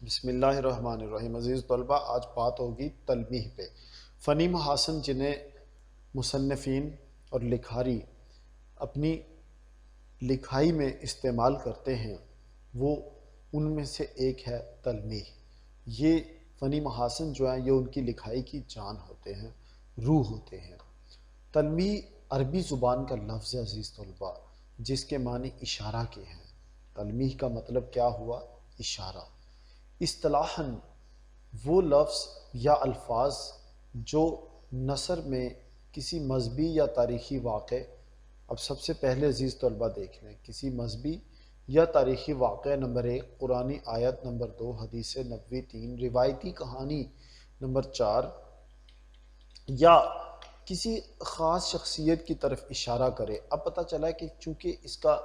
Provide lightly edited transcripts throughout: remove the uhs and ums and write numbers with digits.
بسم اللہ الرحمن الرحیم۔ عزیز طلبہ، آج بات ہوگی تلمیح پہ۔ فنی محاسن جنہیں مصنفین اور لکھاری اپنی لکھائی میں استعمال کرتے ہیں وہ ان میں سے ایک ہے تلمیح۔ یہ فنی محاسن جو ہیں یہ ان کی لکھائی کی جان ہوتے ہیں، روح ہوتے ہیں۔ تلمیح عربی زبان کا لفظ ہے عزیز طلبہ، جس کے معنی اشارہ کے ہیں۔ تلمیح کا مطلب کیا ہوا؟ اشارہ۔ اصطلاحاً وہ لفظ یا الفاظ جو نثر میں کسی مذہبی یا تاریخی واقعے، اب سب سے پہلے عزیز طلبہ دیکھ لیں، کسی مذہبی یا تاریخی واقعہ نمبر 1، قرآنی آیت نمبر 2، حدیث نبوی 3، روایتی کہانی نمبر 4، یا کسی خاص شخصیت کی طرف اشارہ کرے۔ اب پتہ چلا ہے کہ چونکہ اس کا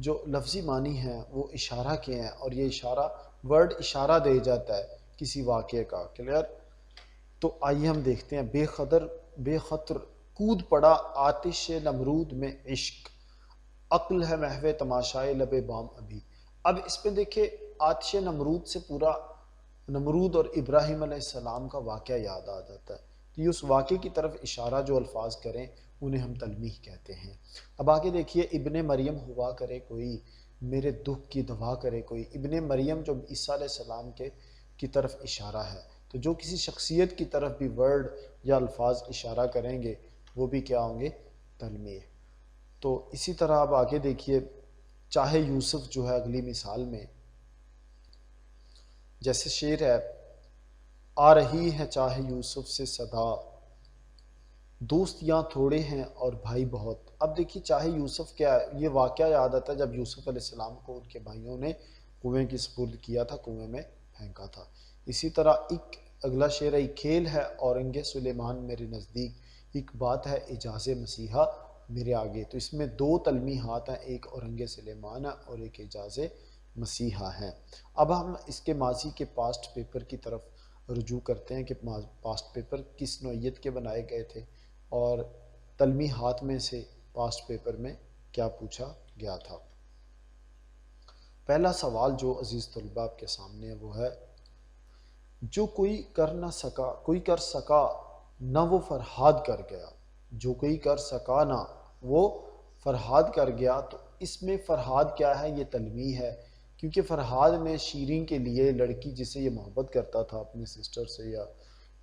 جو لفظی معنی ہے وہ اشارہ کے ہیں، اور یہ اشارہ ورڈ اشارہ دے جاتا ہے کسی واقعے کا، کلیئر؟ تو آئیے ہم دیکھتے ہیں۔ بے خطر کود پڑا آتش نمرود میں عشق، عقل ہے محو تماشائے لب بام ابھی۔ اب اس پہ دیکھیں، آتش نمرود سے پورا نمرود اور ابراہیم علیہ السلام کا واقعہ یاد آ جاتا ہے، تو یہ اس واقعے کی طرف اشارہ جو الفاظ کریں انہیں ہم تلمیح کہتے ہیں۔ اب آگے دیکھیے، ابن مریم ہوا کرے کوئی، میرے دکھ کی دوا کرے کوئی۔ ابن مریم جو عیسیٰ علیہ السلام کی طرف اشارہ ہے، تو جو کسی شخصیت کی طرف بھی ورڈ یا الفاظ اشارہ کریں گے وہ بھی کیا ہوں گے؟ تلمیح۔ تو اسی طرح اب آگے دیکھیے، چاہے یوسف جو ہے اگلی مثال میں، جیسے شعر ہے، آ رہی ہے چاہے یوسف سے صدا، دوست یہاں تھوڑے ہیں اور بھائی بہت۔ اب دیکھیے، چاہے یوسف کیا ہے، یہ واقعہ یاد آتا ہے جب یوسف علیہ السلام کو ان کے بھائیوں نے کنویں کی سپرد کیا تھا، کنویں میں پھینکا تھا۔ اسی طرح ایک اگلا شعر ہے، ایک کھیل ہے اورنگ سلیمان میرے نزدیک، ایک بات ہے اعجاز مسیحا میرے آگے۔ تو اس میں دو تلمیحات ہیں، ایک اورنگ سلیمان ہے اور ایک اعجاز مسیحا ہے۔ اب ہم اس کے ماضی کے پاسٹ پیپر کی طرف رجوع کرتے ہیں کہ پاسٹ پیپر کس نوعیت کے بنائے گئے تھے، اور تلمیحات میں سے پاسٹ پیپر میں کیا پوچھا گیا تھا۔ پہلا سوال جو عزیز طلبہ آپ کے سامنے ہے وہ ہے، جو کوئی کر سکا نہ وہ فرہاد کر گیا۔ جو کوئی کر سکا نہ وہ فرہاد کر گیا، تو اس میں فرہاد کیا ہے؟ یہ تلمیح ہے، کیونکہ فرہاد نے شیریں کے لیے، لڑکی جسے یہ محبت کرتا تھا اپنی سسٹر سے یا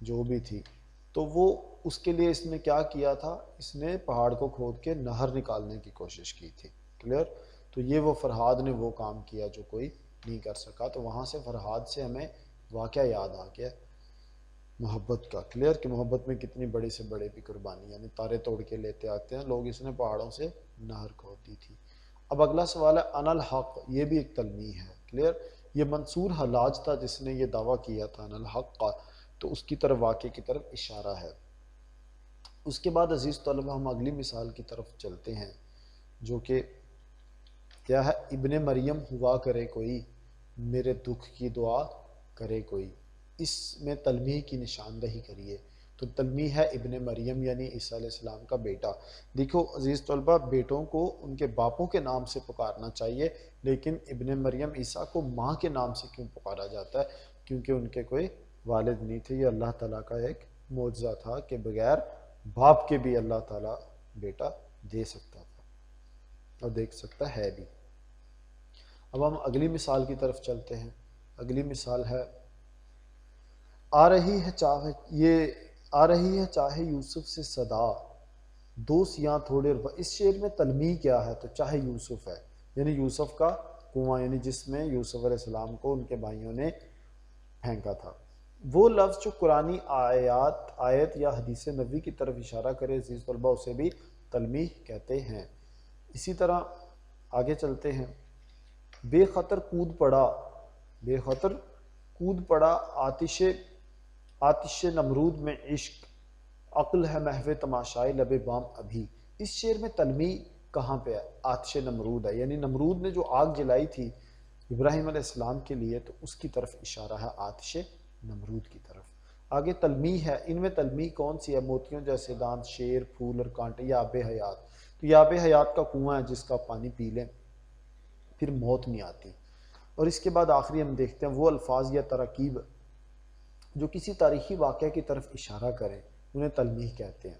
جو بھی تھی، تو وہ اس کے لیے اس نے کیا کیا تھا؟ اس نے پہاڑ کو کھود کے نہر نکالنے کی کوشش کی تھی، کلیئر؟ تو یہ وہ فرہاد نے وہ کام کیا جو کوئی نہیں کر سکا۔ تو وہاں سے فرہاد سے ہمیں واقعہ یاد آ گیا محبت کا، کلیئر؟ کہ محبت میں کتنی بڑی سے بڑے بھی قربانی، یعنی تارے توڑ کے لیتے آتے ہیں لوگ، اس نے پہاڑوں سے نہر کھود دی تھی۔ اب اگلا سوال ہے، انا الحق، یہ بھی ایک تلمیح ہے، کلیئر؟ یہ منصور حلاج تھا جس نے یہ دعویٰ کیا تھا انا الحق کا، تو اس کی طرف، واقعے کی طرف اشارہ ہے۔ اس کے بعد عزیز طلبہ ہم اگلی مثال کی طرف چلتے ہیں، جو کہ کیا ہے؟ ابن مریم ہوا کرے کوئی، میرے دکھ کی دعا کرے کوئی۔ اس میں تلمیح کی نشاندہی کریے۔ تو تلمیح ہے ابن مریم، یعنی عیسیٰ علیہ السلام کا بیٹا۔ دیکھو عزیز طلبہ، بیٹوں کو ان کے باپوں کے نام سے پکارنا چاہیے، لیکن ابن مریم عیسیٰ کو ماں کے نام سے کیوں پکارا جاتا ہے؟ کیونکہ ان کے کوئی والد نہیں تھے۔ یہ اللہ تعالیٰ کا ایک معجزہ تھا کہ بغیر باپ کے بھی اللہ تعالیٰ بیٹا دے سکتا تھا اور دیکھ سکتا ہے بھی۔ اب ہم اگلی مثال کی طرف چلتے ہیں۔ اگلی مثال ہے، آ رہی ہے چاہے یوسف سے صدا، دوست یہاں تھوڑے۔ اس شعر میں تلمیح کیا ہے؟ تو چاہے یوسف ہے، یعنی یوسف کا کنواں، یعنی جس میں یوسف علیہ السلام کو ان کے بھائیوں نے پھینکا تھا۔ وہ لفظ جو قرآنی آیت یا حدیث نبوی کی طرف اشارہ کرے عزیز طلبہ، اسے بھی تلمیح کہتے ہیں۔ اسی طرح آگے چلتے ہیں، بے خطر کود پڑا آتش نمرود میں عشق، عقل ہے محو تماشائے لب بام ابھی۔ اس شعر میں تلمیح کہاں پہ ہے؟ آتش نمرود ہے، یعنی نمرود نے جو آگ جلائی تھی ابراہیم علیہ السلام کے لیے، تو اس کی طرف اشارہ ہے، آتش نمرود کی طرف۔ آگے تلمیح ہے، ان میں تلمیح کون سی ہے؟ موتیوں جیسے دانت، شیر، پھول اور کانٹے، یا آب حیات۔ تو یہ آب حیات کا کنواں ہے جس کا پانی پی لیں پھر موت نہیں آتی۔ اور اس کے بعد آخری ہم دیکھتے ہیں وہ الفاظ یا تراکیب جو کسی تاریخی واقعہ کی طرف اشارہ کریں، انہیں تلمیح کہتے ہیں۔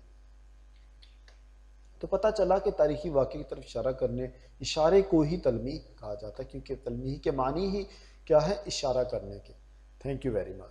تو پتہ چلا کہ تاریخی واقعے کی طرف اشارہ کرنے، اشارے کو ہی تلمیح کہا جاتا ہے، کیونکہ تلمیح کے معنی ہی کیا ہے؟ اشارہ کرنے کے۔ Thank you very much.